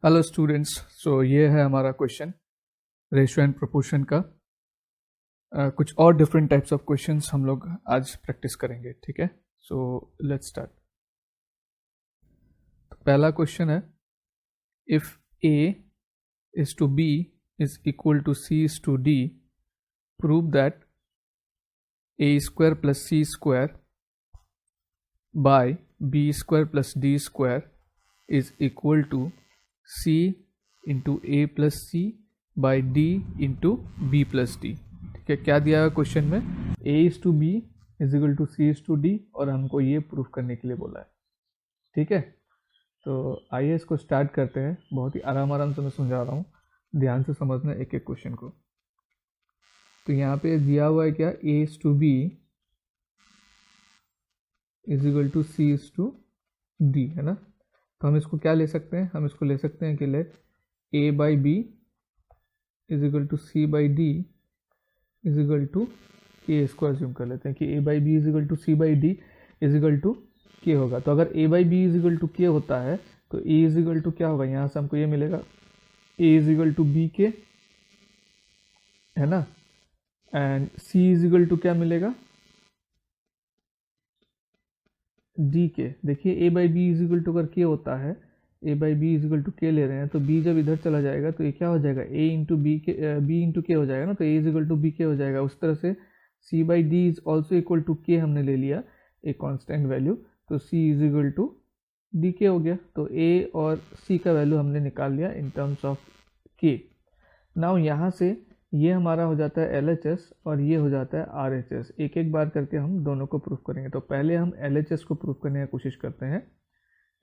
Hello students. सो ये है हमारा क्वेश्चन रेशियो एंड प्रोपोर्शन का। कुछ और डिफरेंट टाइप्स ऑफ क्वेश्चंस हम लोग आज प्रैक्टिस करेंगे, ठीक है। So let's start. तो पहला क्वेश्चन है, if A is to B is equal to C is to D, prove that A square plus C square by B square plus D square is equal to C into A plus C by D into B plus D. ठीक है, क्या दिया है question में? A is to B is equal to C is to D, और हमको ये proof करने के लिए बोला है। ठीक है, तो आइए इसको स्टार्ट करते हैं। बहुत ही आराम से मैं समझा रहा हूँ, ध्यान से समझना एक एक क्वेश्चन को। तो यहाँ पे दिया हुआ है क्या, A is to B is equal to C is to D, है ना। तो हम इसको क्या ले सकते हैं? हम इसको ले सकते हैं कि let A by B is equal to C by D is equal to K. इसको अज्यूम कर लेते हैं कि A by B is equal to C by D is equal to K होगा। तो अगर A by B is equal to K होता है तो ए इज इक्वल टू क्या होगा? यहाँ से हमको ये मिलेगा ए is equal to B K, है ना, and C is equal to क्या मिलेगा? D K. देखिए A by B is equal to अगर के होता है, A by B is equal to K ले रहे हैं, तो बी जब इधर चला जाएगा तो ये क्या हो जाएगा? A into B K, B into K हो जाएगा ना, तो ए is equal to B K हो जाएगा। उस तरह से C by D is also equal to K हमने ले लिया एक कॉन्स्टेंट वैल्यू, तो C is equal to D के हो गया। तो ए और सी का वैल्यू हमने निकाल लिया इन टर्म्स ऑफ के। नाउ यहाँ से ये हमारा हो जाता है LHS और ये हो जाता है RHS। एक एक बार करके हम दोनों को प्रूफ करेंगे। तो पहले हम LHS को प्रूफ करने की कोशिश करते हैं,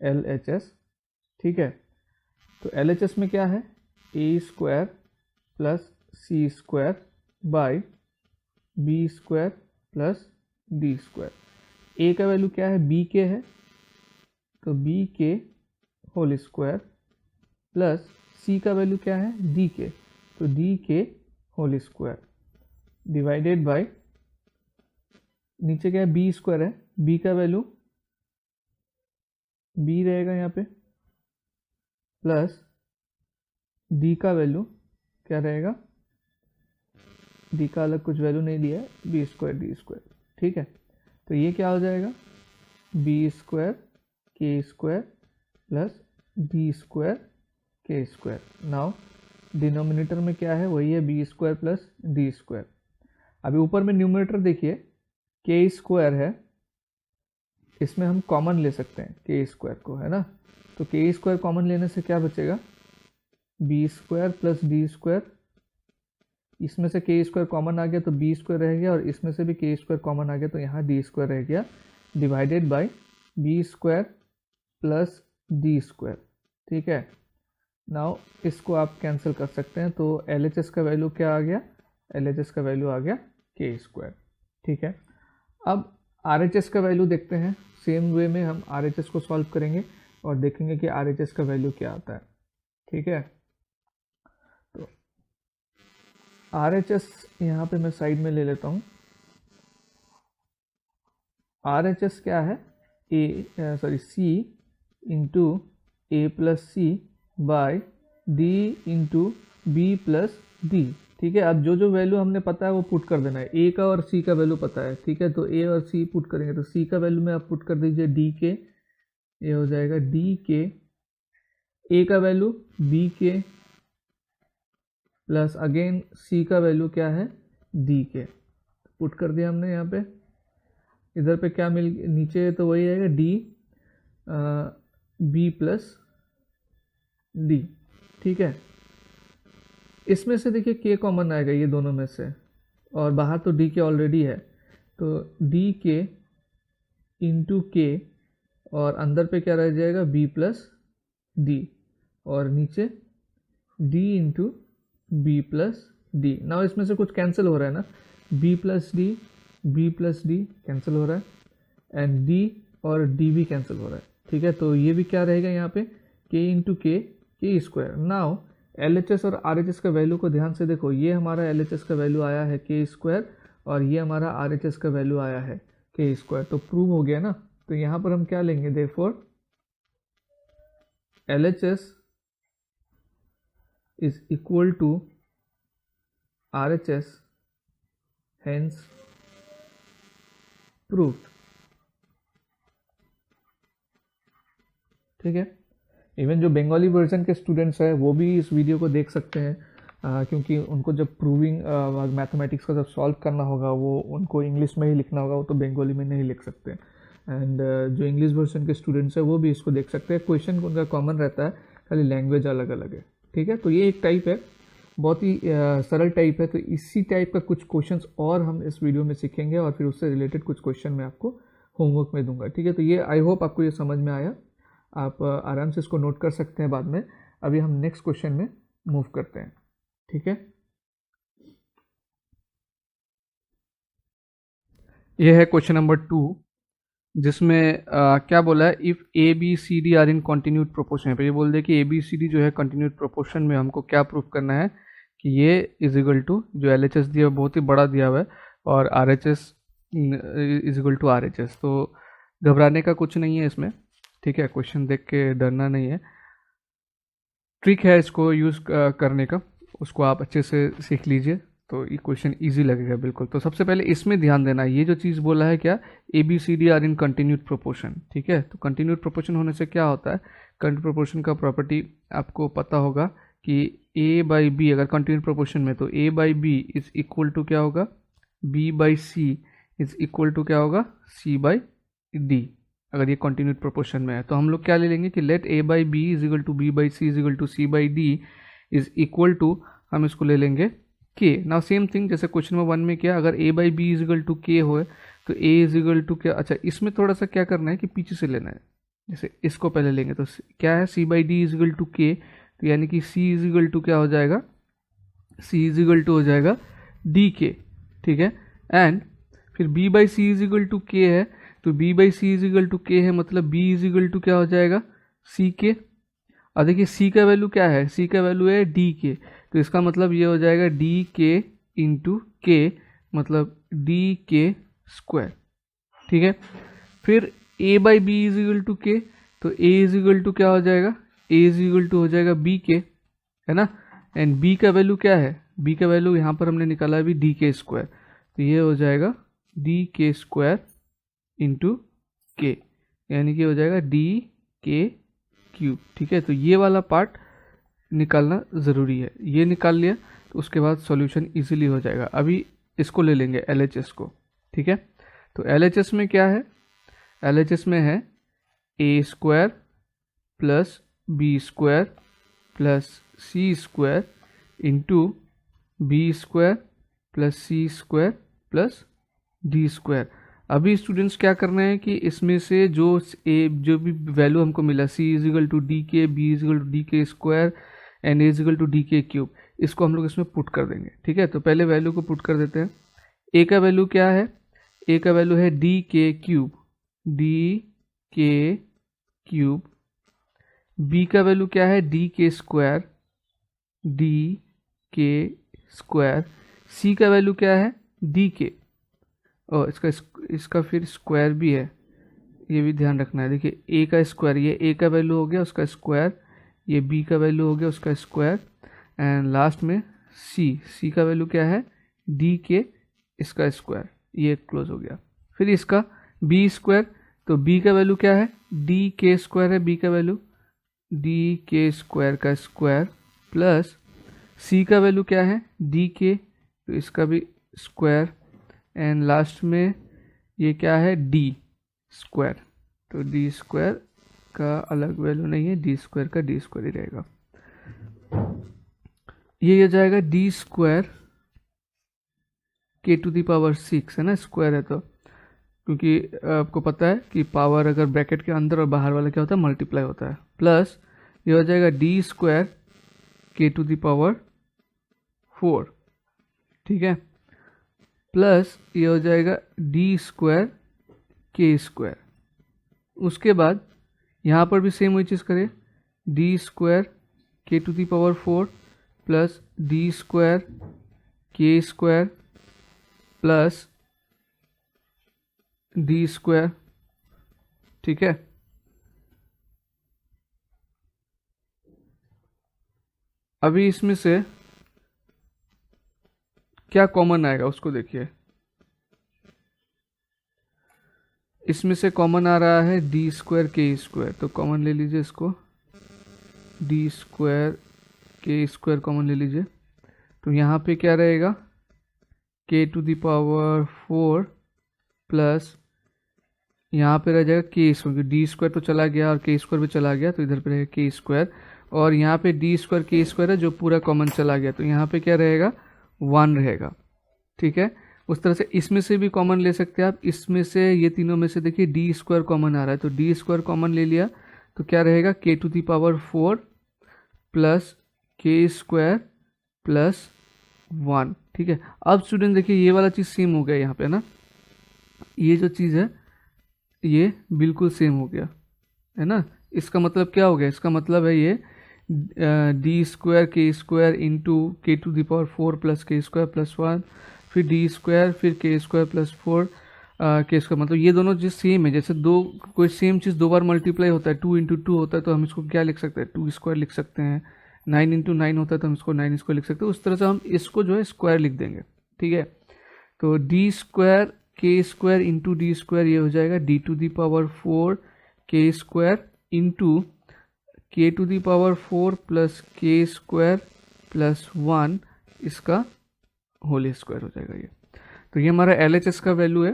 LHS। ठीक है, तो LHS में क्या है? A square plus C square by B square plus D square. A का वैल्यू क्या है? बी के है, तो बी के होल स्क्वायर प्लस सी का वैल्यू क्या है? डी के, तो डी के होल स्क्वायर डिवाइडेड बाय नीचे क्या है? बी स्क्वायर है, बी का वैल्यू बी रहेगा यहाँ पे, प्लस डी का वैल्यू क्या रहेगा? डी का अलग कुछ वैल्यू नहीं दिया है, बी स्क्वायर डी स्क्वायर। ठीक है, तो ये क्या हो जाएगा? B square k square plus D square k square. Now denominator में क्या है? वही है b square plus D square. अभी ऊपर में न्यूमरेटर देखिए के स्क्वायर है, इसमें हम कॉमन ले सकते हैं के स्क्वायर को, है ना। तो के स्क्वायर कॉमन लेने से क्या बचेगा? B square plus D square. इसमें से के स्क्वायर कॉमन आ गया तो बी स्क्वायर रह गया, और इसमें से भी के स्क्वायर कॉमन आ गया तो यहाँ डी स्क्वायर रह गया, divided by B square plus D square. ठीक है, नाउ इसको आप कैंसिल कर सकते हैं, तो LHS का वैल्यू क्या आ गया? LHS का वैल्यू आ गया के स्क्वायर। ठीक है, अब RHS का वैल्यू देखते हैं। सेम वे में हम RHS को सॉल्व करेंगे और देखेंगे कि RHS का वैल्यू क्या आता है। ठीक है, तो RHS यहाँ पे मैं साइड में ले लेता हूँ। RHS क्या है? C into A plus C by D into B plus D. ठीक है, अब जो जो वैल्यू हमने पता है वो पुट कर देना है। ए का और सी का वैल्यू पता है, ठीक है, तो ए और सी पुट करेंगे। तो सी का वैल्यू में आप पुट कर दीजिए डी के, ये हो जाएगा डी के। ए का वैल्यू बी के प्लस अगेन सी का वैल्यू क्या है? डी के। पुट कर दिया हमने यहाँ पे। इधर पे क्या मिल, नीचे तो वही आएगा डी बी प्लस डी। ठीक है, इसमें से देखिए के कॉमन आएगा ये दोनों में से, और बाहर तो डी के ऑलरेडी है, तो डी के इंटू के, और अंदर पे क्या रह जाएगा? बी प्लस डी, और नीचे d into B plus d. Now इसमें से कुछ कैंसिल हो रहा है ना, बी प्लस डी कैंसिल हो रहा है, एंड डी और डी भी कैंसिल हो रहा है। ठीक है, तो ये भी क्या रहेगा यहाँ पे? के इंटू के स्क्वायर। नाउ LHS और RHS का वैल्यू को ध्यान से देखो। ये हमारा LHS का वैल्यू आया है के स्क्वायर, और ये हमारा RHS का वैल्यू आया है के स्क्वायर। तो प्रूव हो गया ना। तो यहाँ पर हम क्या लेंगे? Therefore LHS is equal to RHS, hence proved। ठीक है, इवन जो बंगाली वर्जन के स्टूडेंट्स हैं वो भी इस वीडियो को देख सकते हैं, क्योंकि उनको जब प्रूविंग मैथमेटिक्स का जब सॉल्व करना होगा वो उनको इंग्लिश में ही लिखना होगा, वो तो बंगाली में नहीं लिख सकते। एंड जो इंग्लिश वर्जन के स्टूडेंट्स हैं वो भी इसको देख सकते हैं। क्वेश्चन उनका कॉमन रहता है, खाली लैंग्वेज अलग अलग है। ठीक है, तो ये एक टाइप है, बहुत ही सरल टाइप है। तो इसी टाइप का कुछ क्वेश्चंस और हम इस वीडियो में सीखेंगे और फिर उससे रिलेटेड कुछ क्वेश्चन मैं आपको होमवर्क में दूंगा। ठीक है, तो ये आई होप आपको ये समझ में आया। आप आराम से इसको नोट कर सकते हैं बाद में। अभी हम नेक्स्ट क्वेश्चन में मूव करते हैं। ठीक है, ये है क्वेश्चन नंबर 2, जिसमें क्या बोला है, if a B C d are in continued proportion. पे ये बोल दे कि ए बी सी डी जो है कंटिन्यूड प्रोपोर्शन में हमको क्या प्रूफ करना है कि ये इज इक्वल टू, जो एल एच एस दिया हुआ बहुत ही बड़ा दिया हुआ है और R H S is equal to R H S. तो घबराने का कुछ नहीं है इसमें। ठीक है, क्वेश्चन देख के डरना नहीं है, ट्रिक है इसको यूज़ करने का, उसको आप अच्छे से सीख लीजिए तो ये क्वेश्चन इजी लगेगा बिल्कुल। तो सबसे पहले इसमें ध्यान देना, ये जो चीज़ बोला है क्या, a B C d are in continued proportion. ठीक है, तो कंटिन्यूड प्रोपोर्शन होने से क्या होता है, कंटिन्यूड प्रोपोर्शन का प्रॉपर्टी आपको पता होगा कि ए बाई बी अगर कंटिन्यूड प्रोपोर्शन में, तो A by B is equal to क्या होगा, B by C is equal to क्या होगा, सी बाई डी। अगर ये कंटिन्यूड प्रोपोर्शन में है तो हम लोग क्या ले लेंगे कि let A by B is equal to B by C is equal to C by D is equal to, हम इसको ले लेंगे के। नाउ सेम थिंग जैसे क्वेश्चन नंबर 1 में किया, अगर A by B is equal to K हो तो ए इज इक्वल टू क्या, अच्छा इसमें थोड़ा सा क्या करना है कि पीछे से लेना है, जैसे इसको पहले लेंगे तो क्या है, C by D is equal to K, तो यानी कि सी इज इक्वल टू क्या हो जाएगा, सी इज इक्वल टू हो जाएगा डी के। ठीक है, एंड फिर b by C is equal to k है, तो B by C is equal to k है, मतलब बी इज इक्वल टू क्या हो जाएगा, सी के। और देखिए सी का वैल्यू क्या है, सी का वैल्यू है डी के, तो इसका मतलब ये हो जाएगा डी के इंटू के, मतलब डी के स्क्वायर। ठीक है, फिर A by B is equal to K, तो ए इज इक्वल टू क्या हो जाएगा, ए इज इक्वल टू हो जाएगा बी के, है ना। एंड बी का वैल्यू क्या है, बी का वैल्यू यहाँ पर हमने निकाला अभी डी के स्क्वायर, तो ये हो जाएगा डी के स्क्वायर इंटू के, यानी कि हो जाएगा डी के क्यूब। ठीक है, तो ये वाला पार्ट निकालना ज़रूरी है, ये निकाल लिया तो उसके बाद सॉल्यूशन इजीली हो जाएगा। अभी इसको ले लेंगे LHS को। ठीक है, तो LHS में क्या है, LHS में है A square plus B square plus C square into B square plus C square plus D square. अभी स्टूडेंट्स क्या करना है कि इसमें से जो भी वैल्यू हमको मिला, C is equal to D K, B is equal to D के square and A is equal to D K cube, इसको हम लोग इसमें पुट कर देंगे। ठीक है, तो पहले वैल्यू को पुट कर देते हैं। ए का वैल्यू क्या है, ए का वैल्यू है D K cube, D K cube. B का वैल्यू क्या है, डी के स्क्वायर, डी के स्क्वायर। सी का वैल्यू क्या है, डी के, और इसका फिर स्क्वायर भी है, ये भी ध्यान रखना है। देखिए ए का स्क्वायर, ये ए का वैल्यू हो गया उसका स्क्वायर, ये बी का वैल्यू हो गया उसका स्क्वायर, एंड लास्ट में सी का वैल्यू क्या है, डी के, इसका स्क्वायर, ये क्लोज हो गया। फिर इसका बी स्क्वायर, तो बी का वैल्यू क्या है, डी के स्क्वायर है बी का वैल्यू, डी के स्क्वायर का स्क्वायर प्लस सी का वैल्यू क्या है, डी के, तो इसका भी स्क्वायर, एंड लास्ट में ये क्या है, डी स्क्वायर, तो डी स्क्वायर का अलग वैल्यू नहीं है, डी स्क्वायर का डी स्क्वायर ही रहेगा। ये हो जाएगा D square k to the power 6, है ना, स्क्वायर है तो, क्योंकि आपको पता है कि पावर अगर ब्रैकेट के अंदर और बाहर वाला क्या होता है, मल्टीप्लाई होता है। प्लस ये हो जाएगा D square k to the power 4। ठीक है, प्लस ये हो जाएगा डी स्क्वायर के स्क्वायर। उसके बाद यहाँ पर भी सेम वही चीज़ करें, d square k to the power 4 plus D square k square plus D square. ठीक है, अभी इसमें से क्या कॉमन आएगा उसको देखिए। इसमें से कॉमन आ रहा है डी स्क्वायर के स्क्वायर, तो कॉमन ले लीजिए इसको, d square k square common ले लीजिए। तो यहाँ पे क्या रहेगा, k to the power 4 plus यहाँ पे रह जाएगा के स्क्वायर, डी स्क्वायर तो चला गया और के स्क्वायर भी चला गया, तो इधर पे रहेगा के स्क्वायर, और यहाँ पे डी स्क्वायर के स्क्वायर है जो पूरा कॉमन चला गया, तो यहाँ पे क्या रहेगा 1 रहेगा। ठीक है, उस तरह से इसमें से भी कॉमन ले सकते हैं आप। इसमें से ये तीनों में से देखिए डी स्क्वायर कॉमन आ रहा है, तो डी स्क्वायर कॉमन ले लिया तो क्या रहेगा k to the power 4 plus k square plus 1। ठीक है, अब स्टूडेंट देखिए ये वाला चीज़ सेम हो गया यहाँ पे ना, ये जो चीज़ है ये बिल्कुल सेम हो गया है ना। इसका मतलब क्या हो गया, इसका मतलब है ये D square k square into k to the power 4 plus k square plus 1, फिर डी स्क्वायर फिर के स्क्वायर प्लस 4 के स्क्वायर, मतलब ये दोनों चीज़ सेम है। जैसे दो कोई सेम चीज़ दो बार मल्टीप्लाई होता है, 2 इंटू 2 होता है तो हम इसको क्या लिख सकते हैं, 2 स्क्वायर लिख सकते हैं। 9 इंटू 9 होता है तो हम इसको 9 स्क्वायर लिख सकते हैं। उस तरह से हम इसको जो है स्क्वायर लिख देंगे। ठीक है, तो D square k square into D square ये हो जाएगा D to the power 4 k square into k to the power 4 plus k square plus 1, इसका होल स्क्वायर हो जाएगा ये। तो ये हमारा LHS का वैल्यू है।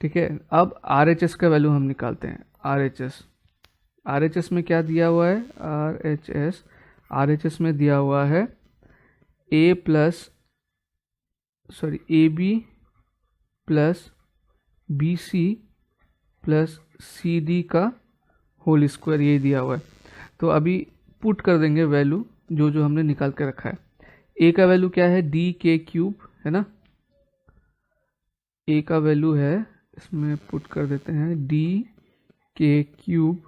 ठीक है, अब RHS का वैल्यू हम निकालते हैं। RHS में क्या दिया हुआ है, RHS में दिया हुआ है AB plus BC plus CD का होल स्क्वायर, ये दिया हुआ है। तो अभी पुट कर देंगे वैल्यू जो जो हमने निकाल के रखा है। A का वैल्यू क्या है, DK क्यूब है ना, A का वैल्यू है, इसमें पुट कर देते हैं DK क्यूब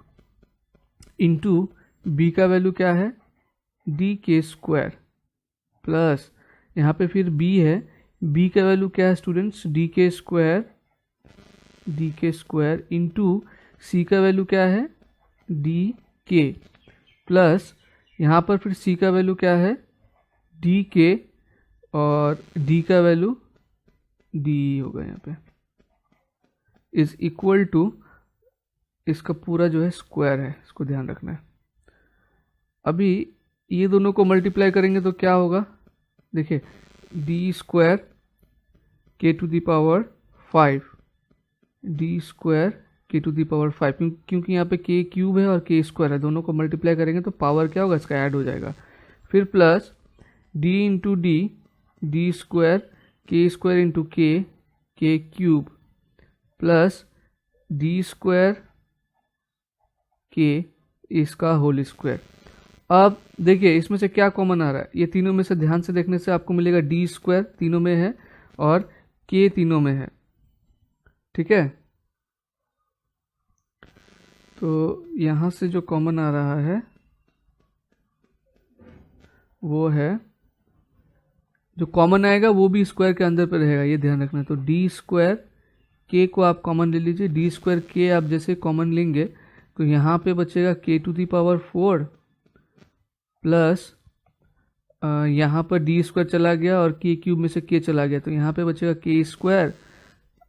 इंटू B का वैल्यू क्या है DK स्क्वायर प्लस यहाँ पे फिर B है, B का वैल्यू क्या है students DK square into C का वैल्यू क्या है DK प्लस यहाँ पर फिर C का वैल्यू क्या है DK और D का वैल्यू D होगा यहाँ पे, इज इक्वल टू इसका पूरा जो है स्क्वायर है, इसको ध्यान रखना है। अभी ये दोनों को मल्टीप्लाई करेंगे तो क्या होगा, देखिए d square k to the power 5, d square k to the power 5, क्योंकि यहाँ पे के क्यूब है और के स्क्वायर है, दोनों को मल्टीप्लाई करेंगे तो पावर क्या होगा इसका ऐड हो जाएगा। फिर plus D into D square k square into के क्यूब प्लस डी स्क्वायर के इसका होल स्क्वायर। अब देखिए इसमें से क्या कॉमन आ रहा है, ये तीनों में से ध्यान से देखने से आपको मिलेगा डी स्क्वायर तीनों में है और के तीनों में है। ठीक है, तो यहाँ से जो कॉमन आ रहा है वो है, जो कॉमन आएगा वो भी स्क्वायर के अंदर पे रहेगा, ये ध्यान रखना। तो डी स्क्वायर के को आप कॉमन ले लीजिए, डी स्क्वायर के आप जैसे कॉमन लेंगे तो यहाँ पे बचेगा के टू दी पावर 4 प्लस यहाँ पर डी स्क्वायर चला गया और के क्यूब में से के चला गया, तो यहाँ पे बचेगा के स्क्वायर।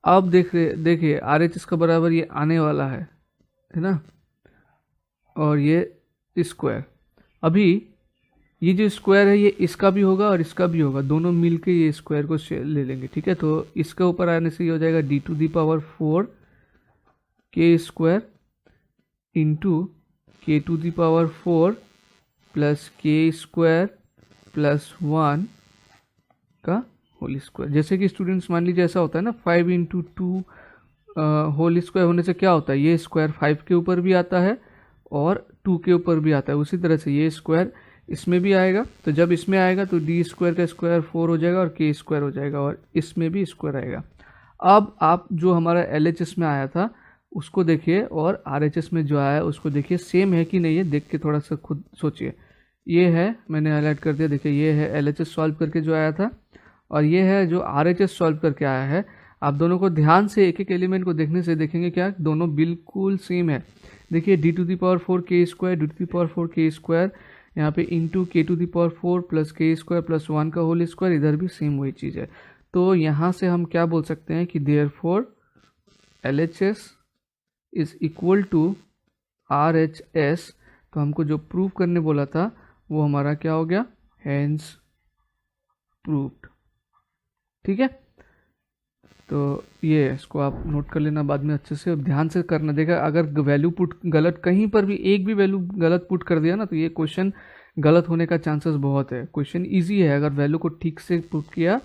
अब देखिए RHS का बराबर ये आने वाला है ना, और ये स्क्वायर। अभी ये जो स्क्वायर है ये इसका भी होगा और इसका भी होगा, दोनों मिलके ये स्क्वायर को ले लेंगे। ठीक है, तो इसके ऊपर आने से ये हो जाएगा D to the power 4 k square into k to the power 4 plus k square plus 1 का होल स्क्वायर। जैसे कि स्टूडेंट्स मान लीजिए ऐसा होता है ना, 5 इंटू 2 होल स्क्वायर होने से क्या होता है, ये स्क्वायर 5 के ऊपर भी आता है और 2 के ऊपर भी आता है। उसी तरह से ये स्क्वायर इसमें भी आएगा, तो जब इसमें आएगा तो डी स्क्वायर का स्क्वायर 4 हो जाएगा और के स्क्वायर हो जाएगा, और इसमें भी स्क्वायर आएगा। अब आप जो हमारा LHS में आया था उसको देखिए और RHS में जो आया है उसको देखिए, सेम है कि नहीं है, देख के थोड़ा सा खुद सोचिए। ये है, मैंने हाईलाइट कर दिया, देखिए ये है LHS सॉल्व करके जो आया था और ये है जो RHS सॉल्व करके आया है। आप दोनों को ध्यान से एक एक एलिमेंट को देखने से देखेंगे क्या दोनों बिल्कुल सेम है। देखिए D to the power 4 k square, d to the power 4 k square, यहाँ पे into k to the power 4 plus k square plus 1 का होल स्क्वायर, इधर भी सेम वही चीज़ है। तो यहाँ से हम क्या बोल सकते हैं कि therefore LHS is equal to RHS। तो हमको जो प्रूव करने बोला था वो हमारा क्या हो गया, हेंस प्रूव्ड। ठीक है, तो ये इसको आप नोट कर लेना बाद में अच्छे से, ध्यान से करना। देखा अगर वैल्यू पुट गलत, कहीं पर भी एक भी वैल्यू गलत पुट कर दिया ना तो ये क्वेश्चन गलत होने का चांसेस बहुत है। क्वेश्चन इजी है अगर वैल्यू को ठीक से पुट किया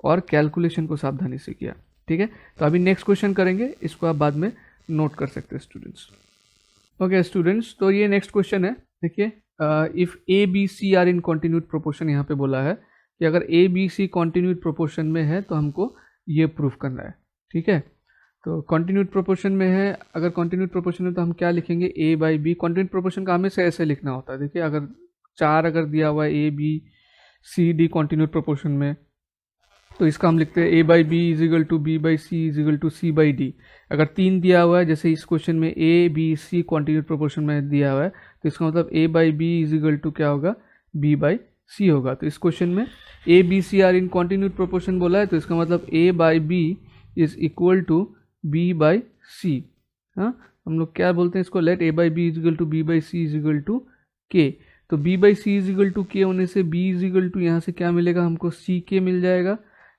और कैलकुलेशन को सावधानी से किया। ठीक है, तो अभी नेक्स्ट क्वेश्चन करेंगे, इसको आप बाद में नोट कर सकते हैं स्टूडेंट्स। ओके स्टूडेंट्स, तो ये नेक्स्ट क्वेश्चन है। देखिए, if a B C are in continued proportion, यहाँ पे बोला है कि अगर a B C continued proportion में है तो हमको ये प्रूफ करना है। ठीक है, तो कॉन्टिन्यूड प्रोपोर्शन में है, अगर कॉन्टिन्यूड प्रोपोर्शन में तो हम क्या लिखेंगे, ए बाई बी। कॉन्टिन्यूड प्रोपोर्शन का हमेशा ऐसे लिखना होता है। देखिए अगर 4 अगर दिया हुआ है A B C D continued proportion में, तो इसका हम लिखते हैं A by B is equal to B by C is equal to C by D. अगर 3 दिया हुआ है, जैसे इस क्वेश्चन में A B C continued proportion में दिया हुआ है, तो इसका मतलब A by B is equal to क्या होगा, बी बाई सी होगा। तो इस क्वेश्चन में A B C are in continued proportion बोला है, तो इसका मतलब A by B is equal to B by C. हाँ, हम लोग क्या बोलते हैं इसको, let A by B is equal to B by C is equal to K. तो B by C is equal to के होने से बी इज इक्वल टू यहाँ से क्या मिलेगा हमको, सी के मिल जाएगा,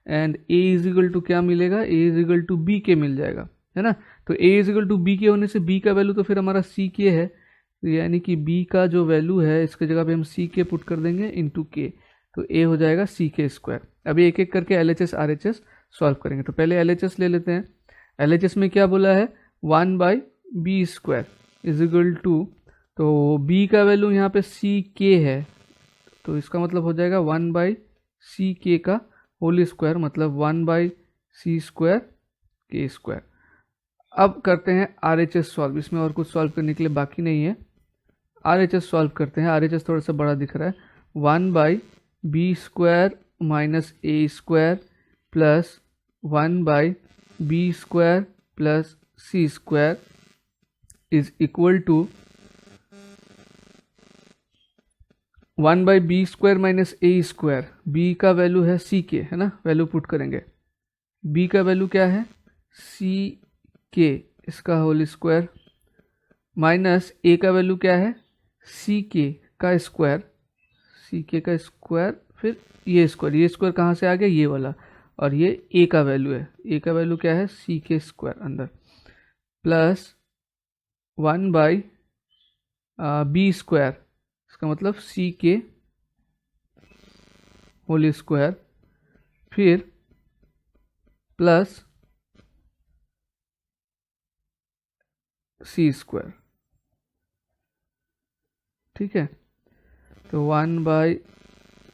and A is equal to क्या मिलेगा, ए is equal to B k मिल जाएगा, है ना। तो ए is equal to B k होने से बी का वैल्यू तो फिर हमारा सी के है, यानी कि बी का जो वैल्यू है इसके जगह पे हम सी के पुट कर देंगे इंटू के, तो ए हो जाएगा सी के स्क्वायर। अभी एक एक करके LHS RHS सॉल्व करेंगे। तो पहले LHS ले लेते हैं। LHS में क्या बोला है, 1 by B square is equal to, तो बी का वैल्यू यहाँ पे सी के है, तो इसका मतलब हो जाएगा 1 बाई सी के का होल स्क्वायर, मतलब 1 by c square k square. अब करते हैं RHS सॉल्व, इसमें और कुछ सॉल्व करने के लिए बाकी नहीं है। RHS सॉल्व करते हैं। RHS थोड़ा सा बड़ा दिख रहा है, 1 by B square minus a square plus 1 by B square plus C square is equal to 1 by B square minus a square. B का वैल्यू है सी के, है ना, वैल्यू पुट करेंगे। बी का वैल्यू क्या है, सी के, इसका होल स्क्वायर, माइनस ए का वैल्यू क्या है, सी के का स्क्वायर, सी के का स्क्वायर, फिर ये स्क्वायर कहाँ से आ गया, ये वाला, और ये ए का वैल्यू है, ए का वैल्यू क्या है, सी के स्क्वायर अंदर, प्लस 1 बाई बी स्क्वायर, इसका मतलब सी के होल स्क्वायर, फिर प्लस सी स्क्वायर। ठीक है, तो 1 by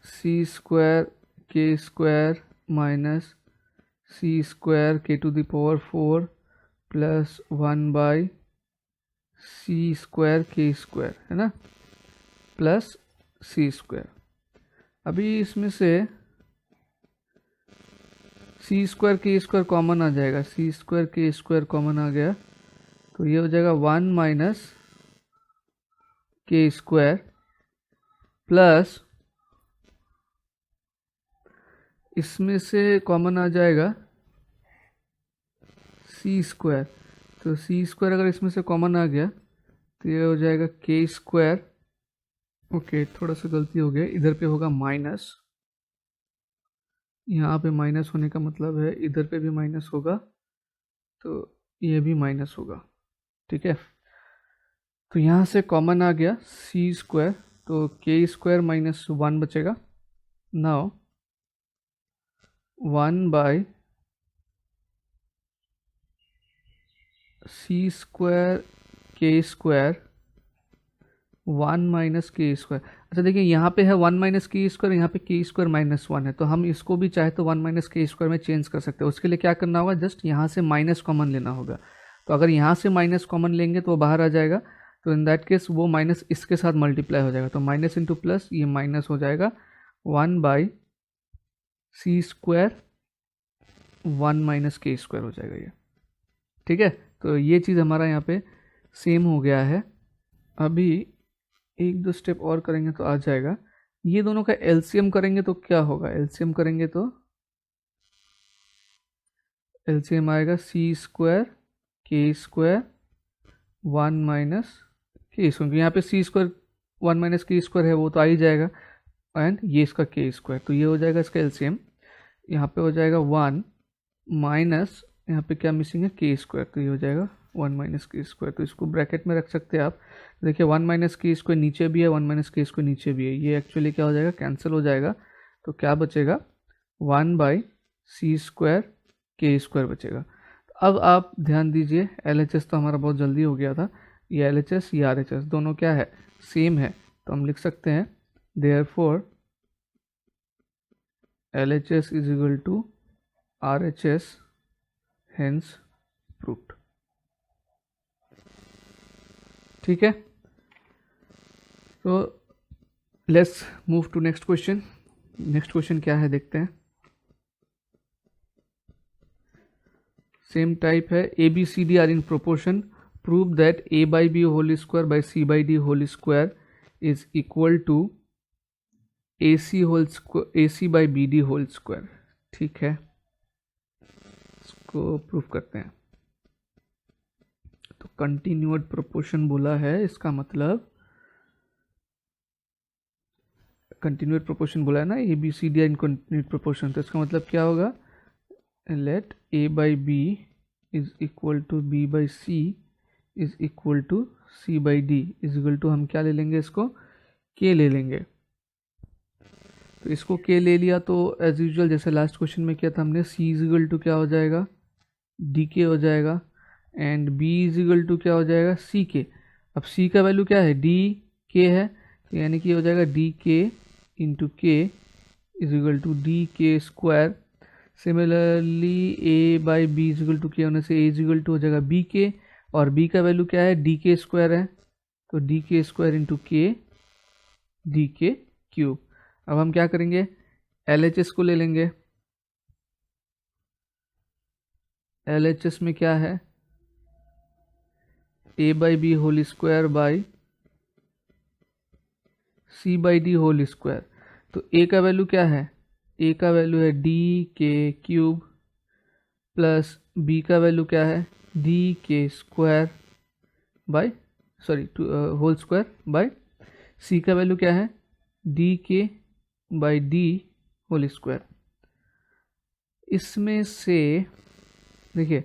c square k square minus c square k to the power 4 plus 1 by c square k square, है ना, प्लस सी स्क्वायर। अभी इसमें से c square k square common आ जाएगा, c square k square common आ गया, तो ये हो जाएगा 1 माइनस के स्क्वायर प्लस, इसमें से कॉमन आ जाएगा सी स्क्वायर, तो सी स्क्वायर अगर इसमें से कॉमन आ गया तो ये हो जाएगा के स्क्वायर। ओके, थोड़ा सा गलती हो गया, इधर पे होगा माइनस, यहाँ पे माइनस होने का मतलब है इधर पे भी माइनस होगा, तो ये भी माइनस होगा। ठीक है, तो यहाँ से कॉमन आ गया सी स्क्वायर, तो के स्क्वायर माइनस 1 बचेगा। Now 1 by c square k square 1 minus के स्क्वायर। अच्छा देखिए, यहाँ पे है 1 माइनस के स्क्वायर, यहाँ पे के स्क्वायर माइनस 1 है, तो हम इसको भी चाहे तो 1 माइनस के स्क्वायर में चेंज कर सकते हैं। उसके लिए क्या करना होगा, जस्ट यहाँ से माइनस कॉमन लेना होगा। तो अगर यहाँ से माइनस कॉमन लेंगे तो वो बाहर आ जाएगा, तो इन दैट केस वो माइनस इसके साथ मल्टीप्लाई हो जाएगा, तो माइनस इंटू प्लस, ये माइनस हो जाएगा 1 बाई सी स्क्वायर 1 माइनस के स्क्वायर हो जाएगा ये। ठीक है, तो ये चीज़ हमारा यहाँ पे सेम हो गया है। अभी एक दो स्टेप और करेंगे तो आ जाएगा। ये दोनों का एलसीएम करेंगे तो क्या होगा, एलसीएम करेंगे तो एलसीएम आएगा सी स्क्वायर के स्क्वायर 1 माइनस के स्क्वायर, यहाँ पे सी स्क्वायर 1 माइनस के स्क्वायर है वो तो आ ही जाएगा, एंड ये इसका के स्क्वायर, तो ये हो जाएगा इसका एलसीएम। यहाँ पे हो जाएगा 1 माइनस, यहाँ पे क्या मिसिंग है, के स्क्वायर, तो ये हो जाएगा 1 माइनस के स्क्वायर, तो इसको ब्रैकेट में रख सकते हैं आप। देखिए 1 माइनस के स्क्वायर नीचे भी है, 1 माइनस के स्क्वायर नीचे भी है, ये एक्चुअली क्या हो जाएगा, कैंसिल हो जाएगा। तो क्या बचेगा, 1 by c square k square बचेगा। अब आप ध्यान दीजिए, LHS तो हमारा बहुत जल्दी हो गया था, ये LHS ये RHS दोनों क्या है, सेम है, तो हम लिख सकते हैं therefore LHS is equal to RHS hence proved. ठीक है, तो let's move to next question. Next question क्या है देखते हैं। सेम टाइप है, A B C d are in proportion, prove that a by B whole square by C by D whole square is equal to a c by b d whole square. ठीक है, इसको prove करते हैं। तो continued proportion बोला है, इसका मतलब कंटिन्यूड प्रोपोर्शन बोला है ना, a B C d in continued proportion, तो इसका मतलब क्या होगा, let A by B is equal to B by C is equal to C by D is equal to, हम क्या ले लेंगे इसको, के ले लेंगे। तो इसको के ले लिया तो एज यूजुअल जैसे लास्ट क्वेश्चन में किया था हमने, सी इज इक्वल टू क्या हो जाएगा, डी के हो जाएगा, and b is equal to क्या हो जाएगा, सी के। अब सी का वैल्यू क्या है, डी के है, तो यानी कि हो जाएगा D k into k is equal to D के square. Similarly a by B is equal to के होने से ए इज इक्वल टू हो जाएगा बी के, और बी का वैल्यू क्या है, डी के स्क्वायर है, तो डी के स्क्वायर इंटू के डी के क्यूब। अब हम क्या करेंगे, LHS को ले लेंगे। LHS में क्या है, A by B whole square by C by D whole square. तो ए का वैल्यू क्या है, ए का वैल्यू है D K cube, plus B का वैल्यू क्या है, डी के square by whole square by C का वैल्यू क्या है, डी के बाई डी होल स्क्वायर। इसमें से देखिए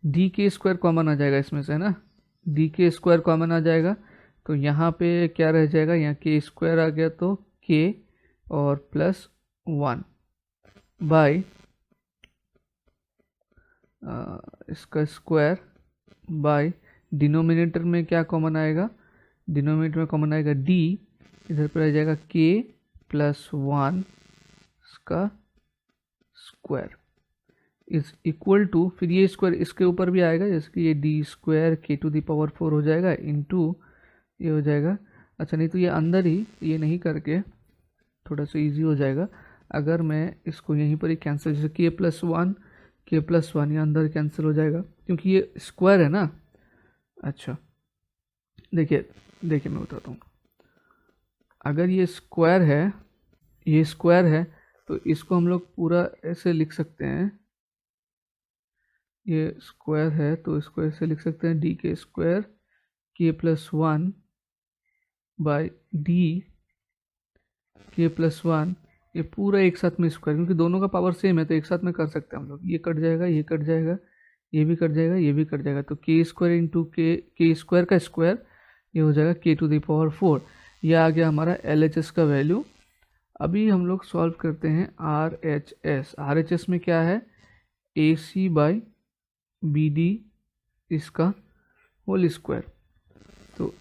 डी के स्क्वायर कॉमन आ जाएगा इसमें से, है ना, डी के स्क्वायर कॉमन आ जाएगा, तो यहाँ पे क्या रह जाएगा, यहाँ के स्क्वायर आ गया, तो के और प्लस 1 बाई इसका स्क्वायर बाई डिनोमिनेटर में क्या कॉमन आएगा, डिनोमिनेटर में कॉमन आएगा डी, इधर पर आ जाएगा के प्लस 1 इसका स्क्वायर इज इक्वल टू, फिर ये स्क्वायर इसके ऊपर भी आएगा, जैसे कि ये D square k to the power 4 हो जाएगा इंटू ये हो जाएगा। अच्छा नहीं तो ये अंदर ही, ये नहीं करके थोड़ा सा इजी हो जाएगा अगर मैं इसको यहीं पर ही कैंसिल, जैसे के प्लस 1 ये अंदर कैंसिल हो जाएगा क्योंकि ये स्क्वायर है ना। अच्छा देखिए मैं बताता हूँ, अगर ये स्क्वायर है तो इसको हम लोग पूरा ऐसे लिख सकते हैं, ये स्क्वायर है तो इसको ऐसे लिख सकते हैं, डी के स्क्वायर के प्लस 1 बाई डी के प्लस 1, ये पूरा एक साथ में स्क्वायर, क्योंकि दोनों का पावर सेम है तो एक साथ में कर सकते हैं हम लोग, ये कट जाएगा, ये कट जाएगा, ये भी कट जाएगा, ये भी कट जाएगा, तो के स्क्वायर इंटू के स्क्वायर का स्क्वायर, ये हो जाएगा के टू द पावर 4। यह आ गया हमारा LHS का वैल्यू। अभी हम लोग सॉल्व करते हैं RHS में क्या है, AC बाई BD इसका होल स्क्वायर, तो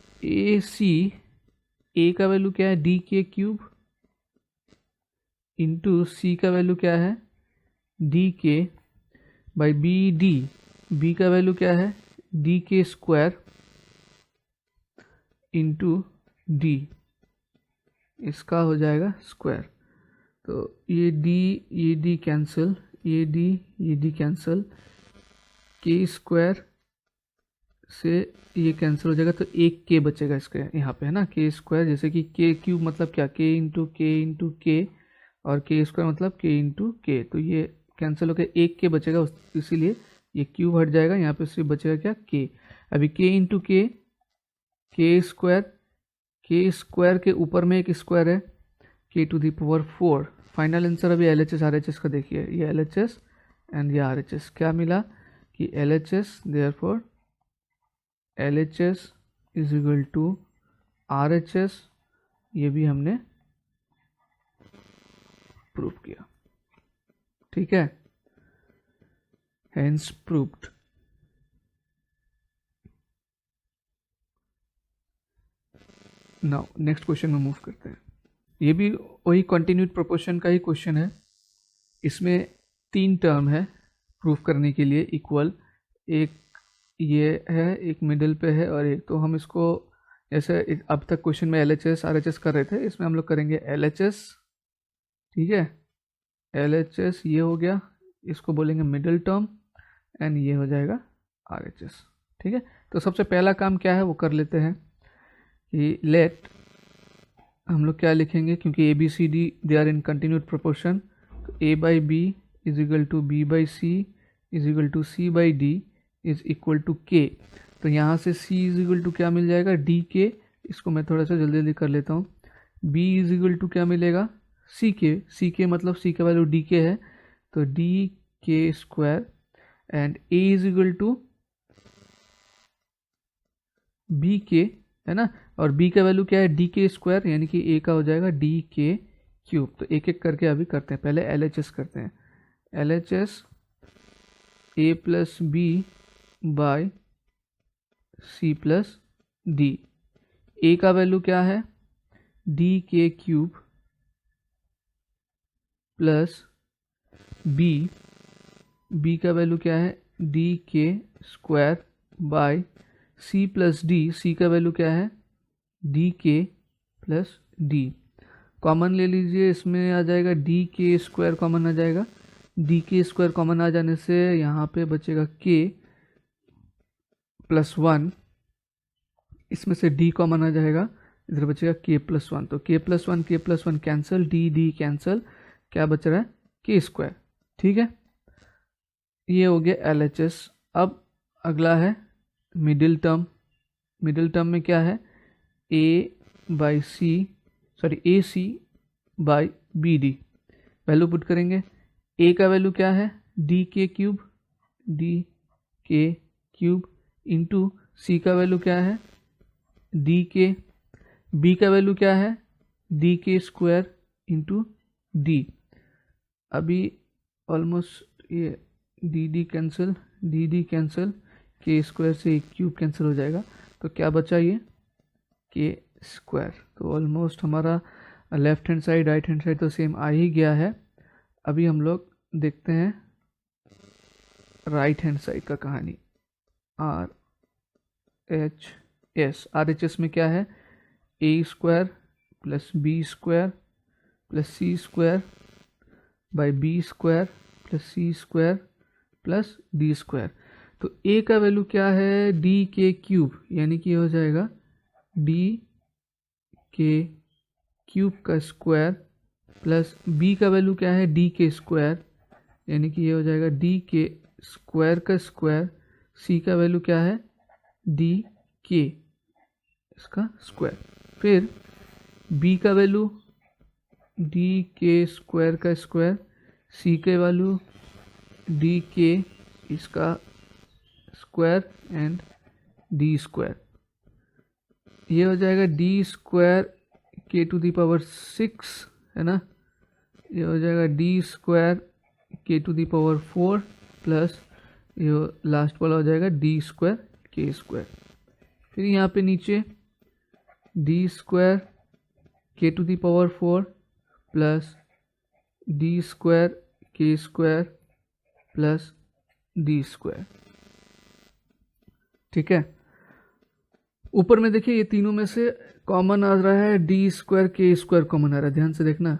A का वैल्यू क्या है, डी के क्यूब इंटू सी का वैल्यू क्या है, डी के बाई बी का वैल्यू क्या है, डी के स्क्वायर इंटू डी इसका हो जाएगा स्क्वायर। तो ये डी कैंसिल, ये डी कैंसिल, के स्क्वायर से ये कैंसिल हो जाएगा, तो एक के बचेगा इसके यहाँ पे, है ना, के स्क्वायर। जैसे कि के क्यूब मतलब क्या, के इंटू के, और के स्क्वायर मतलब के इंटू के, तो ये कैंसिल होकर एक के बचेगा, इसीलिए ये क्यूब हट जाएगा, यहाँ पे सिर्फ बचेगा क्या, के। अभी के इंटू के स्क्वायर के ऊपर में एक स्क्वायर है, k to the power 4। Final answer अभी LHS RHS का देखिए, ये LHS एंड ये RHS, क्या मिला कि LHS, therefore LHS is equal to RHS, ये भी हमने प्रूव किया, ठीक है, hence proved. Now next question में मूव करते हैं। ये भी वही कंटिन्यूड प्रोपोर्शन का ही क्वेश्चन है। इसमें 3 टर्म है प्रूफ करने के लिए इक्वल, एक ये है, एक मिडिल पे है, और एक, तो हम इसको जैसे अब तक क्वेश्चन में LHS RHS कर रहे थे, इसमें हम लोग करेंगे LHS, ठीक है, LHS ये हो गया, इसको बोलेंगे मिडिल टर्म, एंड ये हो जाएगा RHS, ठीक है। तो सबसे पहला काम क्या है वो कर लेते हैं कि लेट, हम लोग क्या लिखेंगे, क्योंकि ABCD they are in continued proportion, तो A/B is equal to B/C is equal to C/D is equal to K। तो यहाँ से C इज इक्वल टू क्या मिल जाएगा, DK, इसको मैं थोड़ा सा जल्दी जल्दी कर लेता हूँ। B इज इक्वल टू क्या मिलेगा, CK मतलब C का वैल्यू DK है, तो DK square, and A is equal to BK, है ना, और B का वैल्यू क्या है, DK स्क्वायर, यानी कि A का हो जाएगा DK क्यूब। तो एक एक करके अभी करते हैं, पहले LHS करते हैं। LHS A plus B by C plus D। A का वैल्यू क्या है, DK क्यूब प्लस B का वैल्यू क्या है, DK square by C plus D। C का वैल्यू क्या है, DK प्लस D। कॉमन ले लीजिए, इसमें आ जाएगा DK स्क्वायर कॉमन आ जाएगा, DK स्क्वायर कॉमन आ जाने से यहाँ पे बचेगा K प्लस 1, इसमें से D कॉमन आ जाएगा, इधर बचेगा K प्लस 1, तो K plus 1 cancel, D cancel, क्या बच रहा है, K स्क्वायर, ठीक है। ये हो गया LHS। अब अगला है मिडिल टर्म। मिडिल टर्म में क्या है, AC by BD, value put करेंगे। A का वैल्यू क्या है, DK क्यूब इंटू C का वैल्यू क्या है, DK। B का वैल्यू क्या है, DK स्क्वायर इंटू D। अभी ऑलमोस्ट ये DD कैंसिल, K स्क्वायर से क्यूब कैंसिल हो जाएगा, तो क्या बचा ये K स्क्वायर। तो ऑलमोस्ट हमारा left hand side right hand side तो सेम आ ही गया है। अभी हम लोग देखते हैं राइट हैंड साइड का कहानी। RHS में क्या है, A square plus B square plus C square by B square plus C square plus D square. तो A का वैल्यू क्या है, DK क्यूब, यानी कि हो जाएगा DK क्यूब का स्क्वायर प्लस B का वैल्यू क्या है, DK स्क्वायर, यानी कि ये हो जाएगा DK स्क्वायर का स्क्वायर, C का वैल्यू क्या है, DK इसका स्क्वायर, फिर B का वैल्यू DK स्क्वायर का स्क्वायर, C के वैल्यू DK इसका स्क्वायर एंड D स्क्वायर। ये हो जाएगा D square K to the power 6, है ना, ये हो जाएगा D square K to the power 4 plus ये लास्ट वाला हो जाएगा D स्क्वायर K स्क्वायर। फिर यहाँ पे नीचे D square K to the power 4 plus D square K square plus D square, ठीक है। ऊपर में देखिए ये तीनों में से कॉमन आ रहा है, D square K square common आ रहा है, ध्यान से देखना,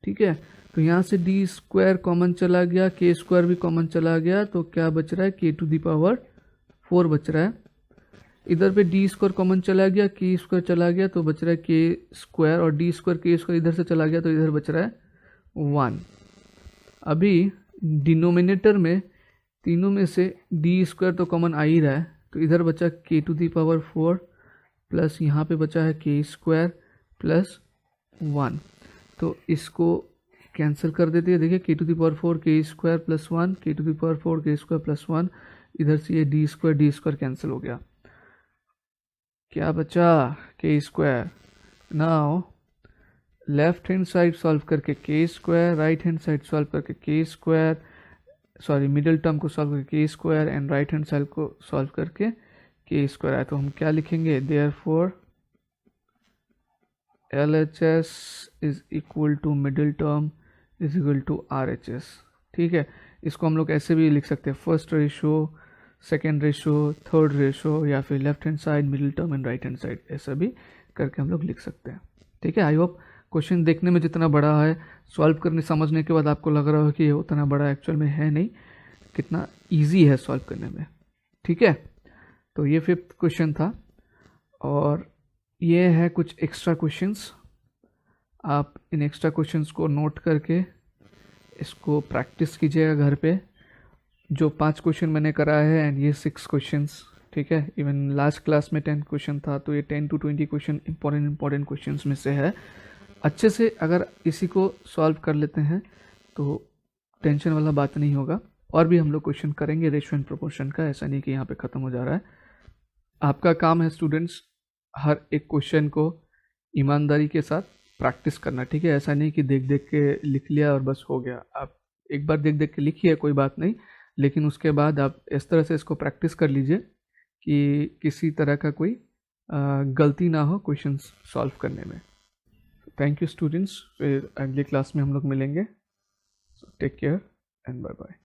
ठीक है। तो यहाँ से D स्क्वायर कॉमन चला गया, K स्क्वायर भी कॉमन चला गया, तो क्या बच रहा है, K टू दी पावर 4 बच रहा है। इधर पे डी स्क्वायर कॉमन चला गया, के स्क्वायर चला गया तो बच रहा है के स्क्वायर, और डी स्क्वायर के स्क्वायर इधर से चला गया तो इधर बच रहा है 1। अभी डिनोमिनेटर में तीनों में से डी स्क्वायर तो कॉमन आ ही रहा है, तो इधर बचा के टू दी पावर 4 प्लस यहाँ पे बचा है के स्क्वायर प्लस 1। तो इसको कैंसिल कर देते हैं। देखिए के to the power 4 k square plus 1, के to the power 4 k square plus 1, इधर से ये डी स्क्वायर कैंसिल हो गया। क्या बचा? K square. Now left hand side solve करके k square, right hand side solve करके k square, sorry middle term को सॉल्व करके k square and right hand side को सॉल्व करके के स्क्वायर आया। तो हम क्या लिखेंगे? Therefore LHS is equal to middle term is equal to RHS। ठीक है, इसको हम लोग ऐसे भी लिख सकते हैं, first ratio, second ratio, third ratio, या फिर left hand side, middle term and right hand side, ऐसा भी करके हम लोग लिख सकते हैं। ठीक है, आई होप क्वेश्चन देखने में जितना बड़ा है, सॉल्व करने समझने के बाद आपको लग रहा हो कि ये उतना बड़ा एक्चुअल में है नहीं, कितना ईजी है सॉल्व करने में। ठीक है, तो ये 5th क्वेश्चन था, और ये है कुछ एक्स्ट्रा क्वेश्चंस। आप इन एक्स्ट्रा क्वेश्चंस को नोट करके इसको प्रैक्टिस कीजिएगा घर पे। जो 5 क्वेश्चन मैंने कराया है एंड ये 6 क्वेश्चंस, ठीक है, इवन लास्ट क्लास में 10 क्वेश्चन था, तो ये 10 to 20 क्वेश्चन इंपॉर्टेंट क्वेश्चंस में से है। अच्छे से अगर इसी को सॉल्व कर लेते हैं तो टेंशन वाला बात नहीं होगा। और भी हम लोग क्वेश्चन करेंगे रेशियो एंड प्रोपोर्शन का, ऐसा नहीं कि यहाँ पे ख़त्म हो जा रहा है। आपका काम है स्टूडेंट्स हर एक क्वेश्चन को ईमानदारी के साथ प्रैक्टिस करना। ठीक है, ऐसा नहीं कि देख देख के लिख लिया और बस हो गया। आप एक बार देख देख के लिखिए, कोई बात नहीं, लेकिन उसके बाद आप इस तरह से इसको प्रैक्टिस कर लीजिए कि किसी तरह का कोई गलती ना हो क्वेश्चंस सॉल्व करने में। थैंक यू स्टूडेंट्स, फिर अगले क्लास में हम लोग मिलेंगे। Take care and bye bye.